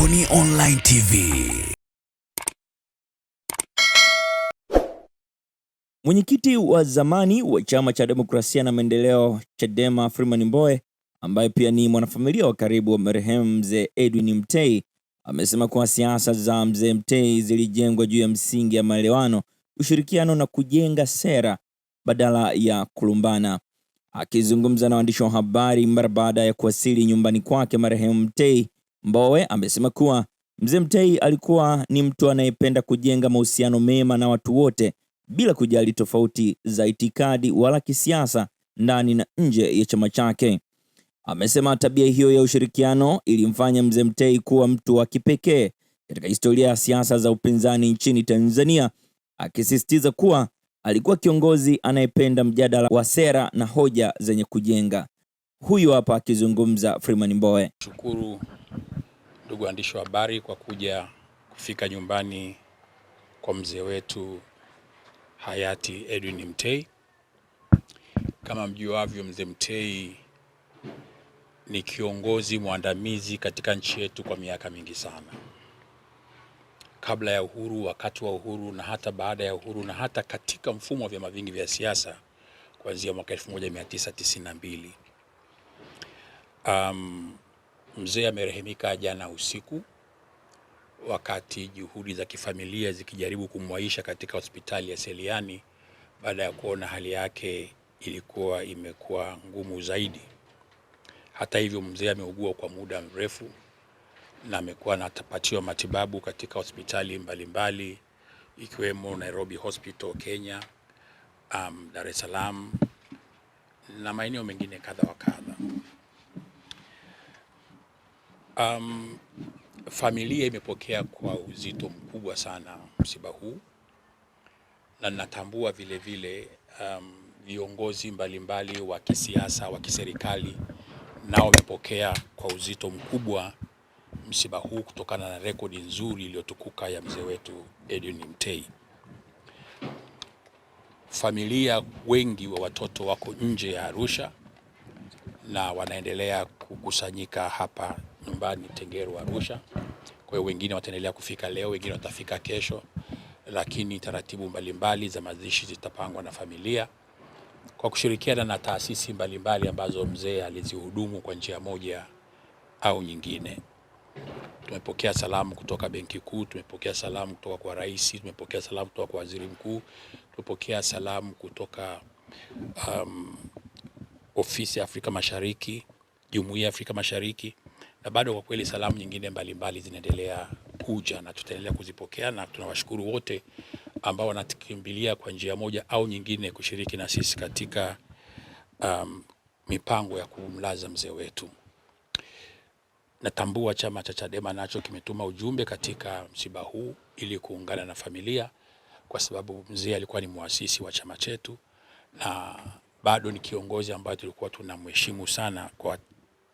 Boni Online TV. Mwenyekiti wa zamani wa Chama cha Demokrasia na Maendeleo Chadema Freeman Mbowe, ambaye pia ni mwanafamilia wa karibu wa marehemu Mzee Edwin Mtei, amesema kuwa siasa za Mzee Mtei zilijengwa juu ya msingi ya maelewano, ushirikiano na kujenga sera badala ya kulumbana. Akizungumza na waandishi wa habari mara baada ya kuwasili nyumbani kwake marehemu Mtei, Mbowe amesema kuwa Mzee Mtei alikuwa ni mtu anayependa kujenga mahusiano mema na watu wote bila kujali tofauti za itikadi wala kisiasa ndani na nje ya chama chake. Amesema tabia hiyo ya ushirikiano ilimfanya Mzee Mtei kuwa mtu wa kipekee katika historia ya siasa za upinzani nchini Tanzania, akisisitiza kuwa alikuwa kiongozi anayependa mjadala wa sera na hoja zenye kujenga. Huyu hapa akizungumza Freeman Mbowe. Shukuru ndugu waandishi wa habari kwa kufika nyumbani kwa mzee wetu hayati Edwin Mtei. Kama mjuavyo, Mzee Mtei ni kiongozi mwandamizi katika nchi yetu kwa miaka mingi sana. Kabla ya uhuru, wakati wa uhuru na hata baada ya uhuru na hata katika mfumo wa vyama vingi vya siasa kuanzia mwaka 1992. Mzee amerehemika jana usiku wakati juhudi za kifamilia zikijaribu kumwaisha katika hospitali ya Seliani baada ya kuona hali yake imekuwa ngumu zaidi. Hata hivyo, mzee ameugua kwa muda mrefu na amekuwa anapatiwa matibabu katika hospitali mbalimbali ikiwemo Nairobi Hospital Kenya, Dar es Salaam na maeneo mengine kadha wa kadha. Familia imepokea kwa uzito mkubwa sana msiba huu, na natambua vile vile viongozi mbalimbali wa kisiasa wa kiserikali nao wamepokea kwa uzito mkubwa msiba huu kutokana na rekodi nzuri iliyotukuka ya mzee wetu Edwin Mtei. Familia wengi wa watoto wako nje ya Arusha na wanaendelea kukusanyika hapa nyumbani Tengeru Arusha. Kwa hiyo wengine wataendelea kufika leo, wengine watafika kesho, lakini taratibu mbalimbali za mazishi zitapangwa na familia kwa kushirikiana na taasisi mbalimbali ambazo mzee alizihudumu kwa njia moja au nyingine. Tumepokea salamu kutoka Benki Kuu, tumepokea salamu kutoka kwa rais, tumepokea salamu kutoka kwa waziri mkuu, tumepokea salamu kutoka ofisi ya Afrika Mashariki, Jumuiya ya Afrika Mashariki, na bado kwa kweli salamu nyingine mbalimbali zinaendelea kuja na tutaendelea kuzipokea, na tunawashukuru wote ambao wanatukimbilia kwa njia moja au nyingine kushiriki na sisi katika mipango ya kumlaza mzee wetu. Natambua chama cha Chadema nacho kimetuma ujumbe katika msiba huu ili kuungana na familia, kwa sababu mzee alikuwa ni muasisi wa chama chetu na bado ni kiongozi ambaye tulikuwa tunamheshimu sana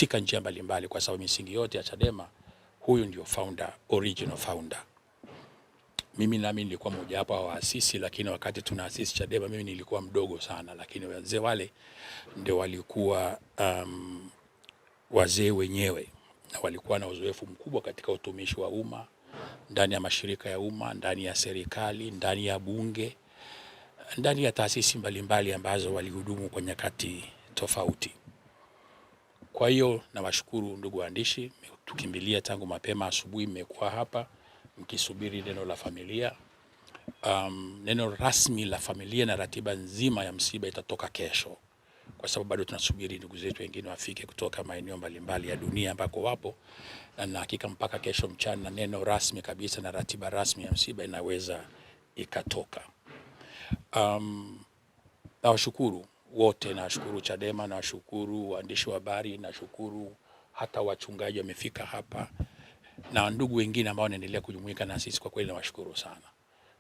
katika njia mbalimbali, kwa sababu misingi yote ya Chadema huyu ndio founder, original founder. Mimi nami nilikuwa mmoja wapo wa waasisi, lakini wakati tunaasisi Chadema mimi nilikuwa mdogo sana, lakini wazee wale ndio walikuwa wazee wenyewe na walikuwa na uzoefu mkubwa katika utumishi wa umma, ndani ya mashirika ya umma, ndani ya serikali, ndani ya bunge, ndani ya taasisi mbalimbali ambazo walihudumu kwa nyakati tofauti. Kwa hiyo nawashukuru ndugu waandishi, tukimbilia tangu mapema asubuhi, mmekuwa hapa mkisubiri neno la familia. Neno rasmi la familia na ratiba nzima ya msiba itatoka kesho, kwa sababu bado tunasubiri ndugu zetu wengine wafike kutoka maeneo mbalimbali ya dunia ambako wapo, na hakika mpaka kesho mchana neno rasmi kabisa na ratiba rasmi ya msiba inaweza ikatoka. Nawashukuru wote, nawashukuru Chadema, nawashukuru waandishi wa habari, nawashukuru hata wachungaji wamefika hapa na ndugu wengine ambao wanaendelea kujumuika na sisi. Kwa kweli nawashukuru sana.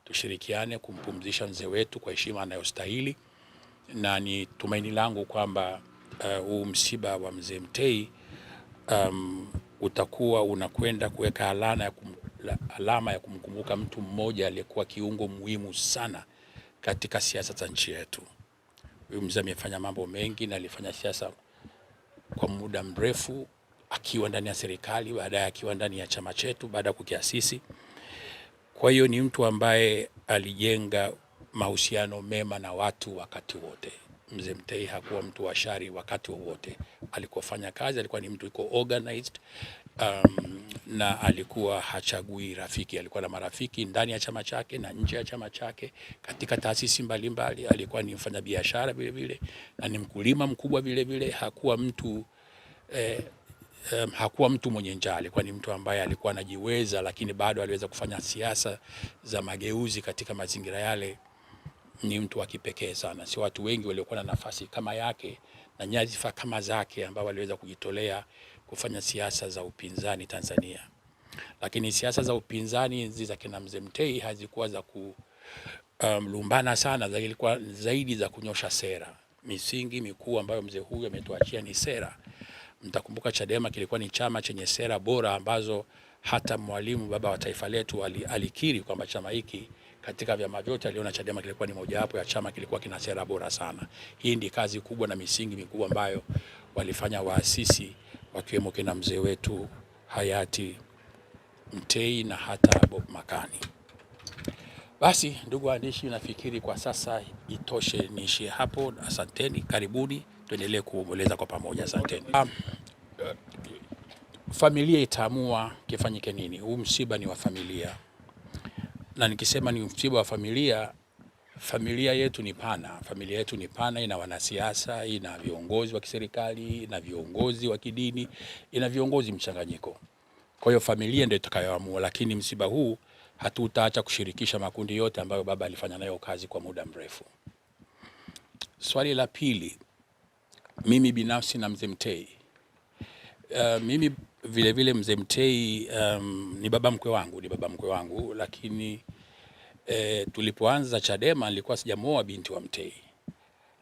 Tushirikiane kumpumzisha mzee wetu kwa heshima anayostahili, na ni tumaini langu kwamba huu msiba wa Mzee Mtei utakuwa unakwenda kuweka alama ya kumkumbuka mtu mmoja aliyekuwa kiungo muhimu sana katika siasa za nchi yetu. Huyu mzee amefanya mambo mengi na alifanya siasa kwa muda mrefu akiwa ndani ya serikali, baadaye akiwa ndani ya chama chetu baada ya kukiasisi. Kwa hiyo ni mtu ambaye alijenga mahusiano mema na watu wakati wote. Mzee Mtei hakuwa mtu wa shari wakati wowote. Alikofanya kazi alikuwa ni mtu yuko organized, na alikuwa hachagui rafiki. Alikuwa na marafiki ndani ya chama chake na nje ya chama chake, katika taasisi mbalimbali. Alikuwa ni mfanyabiashara vile vile na ni mkulima mkubwa vile vile. Hakuwa mtu mwenye njaa. Alikuwa ni mtu ambaye alikuwa anajiweza, lakini bado aliweza kufanya siasa za mageuzi katika mazingira yale. Ni mtu wa kipekee sana. Si watu wengi waliokuwa na nafasi kama yake na nyadhifa kama zake ambao waliweza kujitolea kufanya siasa za upinzani Tanzania. Lakini siasa za upinzani za kina Mzee Mtei hazikuwa za kulumbana sana, zilikuwa zaidi za kunyosha sera. Misingi mikuu ambayo mzee huyu ametuachia ni sera. Mtakumbuka Chadema kilikuwa ni chama chenye sera bora ambazo hata Mwalimu baba wa taifa letu alikiri kwamba chama hiki katika vyama vyote aliona Chadema kilikuwa ni mojawapo ya chama kilikuwa kina sera bora sana. Hii ndi kazi kubwa na misingi mikubwa ambayo walifanya waasisi wakiwemo kina mzee wetu hayati Mtei na hata Bob Makani. Basi ndugu waandishi, nafikiri kwa sasa itoshe, niishie hapo. Asanteni, karibuni tuendelee kuomboleza kwa pamoja. Asanteni. Familia itaamua kifanyike nini. Huu msiba ni wa familia, na nikisema ni msiba wa familia, familia yetu ni pana. Familia yetu ni pana, ina wanasiasa, ina viongozi wa kiserikali, ina viongozi wa kidini, ina viongozi mchanganyiko. Kwa hiyo familia ndio itakayoamua, lakini msiba huu hatutaacha kushirikisha makundi yote ambayo baba alifanya nayo kazi kwa muda mrefu. Swali la pili, mimi binafsi na Mzee Mtei. Mimi vile vile Mzee Mtei ni baba mkwe wangu, lakini tulipoanza Chadema nilikuwa sijamuoa binti wa Mtei,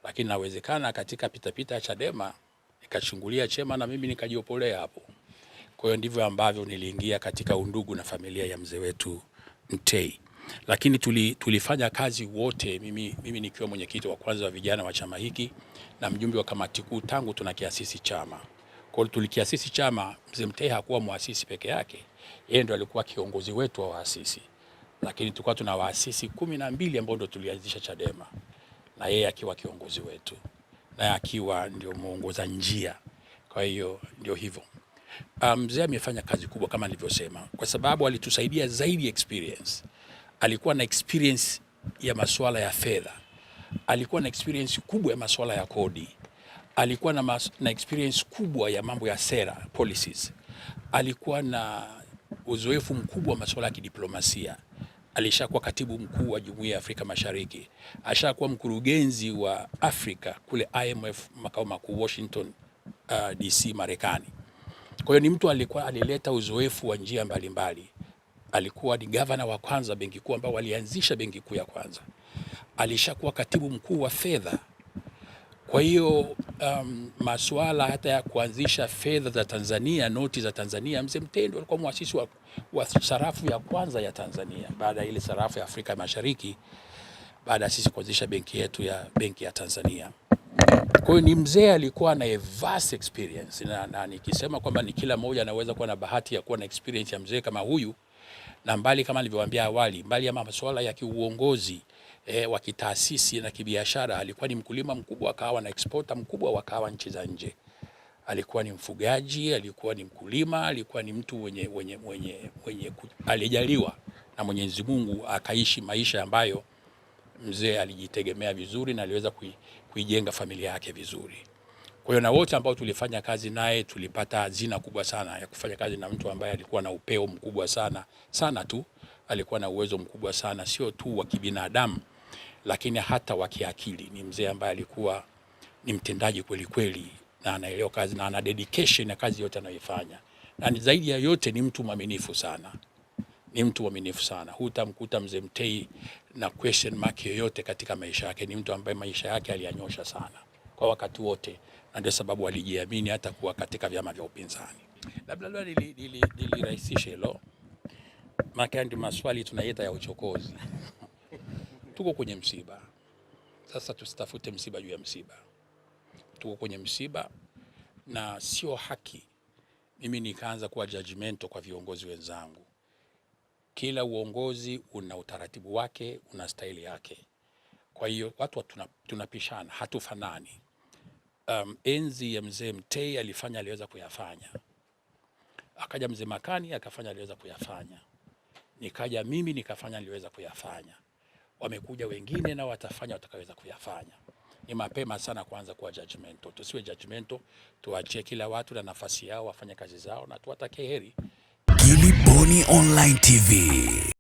lakini nawezekana katika pitapita ya Chadema nikachungulia chema na mimi nikajiopolea hapo. Kwa hiyo ndivyo ambavyo niliingia katika undugu na familia ya mzee wetu Mtei. Lakini tulifanya kazi wote, mimi nikiwa mwenyekiti wa kwanza wa vijana wa chama hiki na mjumbe wa kamati kuu tangu tunakiasisi chama. Kwa hiyo tulikiasisi chama, Mzee Mtei hakuwa muasisi peke yake, yeye ndo alikuwa kiongozi wetu wa waasisi. Lakini tulikuwa tuna waasisi 12 ambao ndo tulianzisha Chadema, na yeye akiwa kiongozi wetu na akiwa ndio muongoza njia. Kwa hiyo ndio hivyo. Mzee amefanya kazi kubwa kama nilivyosema, kwa sababu alitusaidia zaidi experience. Alikuwa na experience ya masuala ya fedha, alikuwa na experience kubwa ya masuala ya kodi, alikuwa na experience kubwa ya mambo ya sera policies, alikuwa na uzoefu mkubwa wa masuala ya kidiplomasia. Alishakuwa katibu mkuu wa Jumuiya ya Afrika Mashariki, alishakuwa mkurugenzi wa Afrika kule IMF makao makuu Washington DC Marekani. Kwa hiyo ni mtu alileta uzoefu wa njia mbalimbali. Alikuwa ni gavana wa kwanza benki kuu ambao walianzisha benki kuu ya kwanza. Alishakuwa katibu mkuu wa fedha. Kwa hiyo masuala hata ya kuanzisha fedha za Tanzania, noti za Tanzania, Mzee Mtei ndio alikuwa muasisi wa sarafu ya kwanza ya Tanzania baada ya ile sarafu ya Afrika Mashariki, baada ya sisi kuanzisha benki yetu ya benki ya Tanzania. Kwa hiyo ni mzee alikuwa na vast experience, na nikisema kwamba ni kila mmoja anaweza kuwa na bahati ya kuwa na experience ya mzee kama huyu, na mbali kama nilivyowaambia awali, mbali ya masuala ya kiuongozi wa kitaasisi na kibiashara, alikuwa ni mkulima mkubwa, akawa na exporter mkubwa wa kahawa nchi za nje. Alikuwa ni mfugaji, alikuwa ni mkulima, alikuwa ni mtu mwenye alijaliwa na Mwenyezi Mungu, akaishi maisha ambayo mzee alijitegemea vizuri na aliweza kuijenga familia yake vizuri. Kwa hiyo na wote ambao tulifanya kazi naye tulipata hazina kubwa sana ya kufanya kazi na mtu ambaye alikuwa na upeo mkubwa sana tu. Alikuwa na uwezo mkubwa sana, sio tu wa kibinadamu lakini hata wa kiakili. Ni mzee ambaye alikuwa ni mtendaji kweli kweli, na anaelewa kazi na ana dedication ya kazi yote anayoifanya. Na zaidi ya yote ni mtu mwaminifu sana. Hutamkuta Mzee Mtei na question mark yoyote katika maisha yake. Ni mtu ambaye maisha yake aliyanyosha sana kwa wakati wote, na ndio sababu alijiamini hata kuwa katika vyama vya upinzani. Labda nilirahisishe hilo, maana ndio maswali tunaita ya uchokozi. Tuko kwenye msiba sasa, tusitafute msiba juu ya msiba. Tuko kwenye msiba na sio haki mimi nikaanza kuwa judgmental kwa viongozi wenzangu. Kila uongozi una utaratibu wake, una staili yake. Kwa hiyo watu tunapishana, hatufanani. Enzi ya mzee Mtei alifanya aliweza kuyafanya. Akaja mzee Makani akafanya aliweza kuyafanya. Nikaja mimi nikafanya niliweza kuyafanya. Wamekuja wengine na watafanya watakaweza kuyafanya. Ni mapema sana kuanza kuwa judgmental. Tusiwe judgmental, tuachie kila watu na nafasi yao wafanye kazi zao na tuwatakie heri. Gilly Bonny Online TV.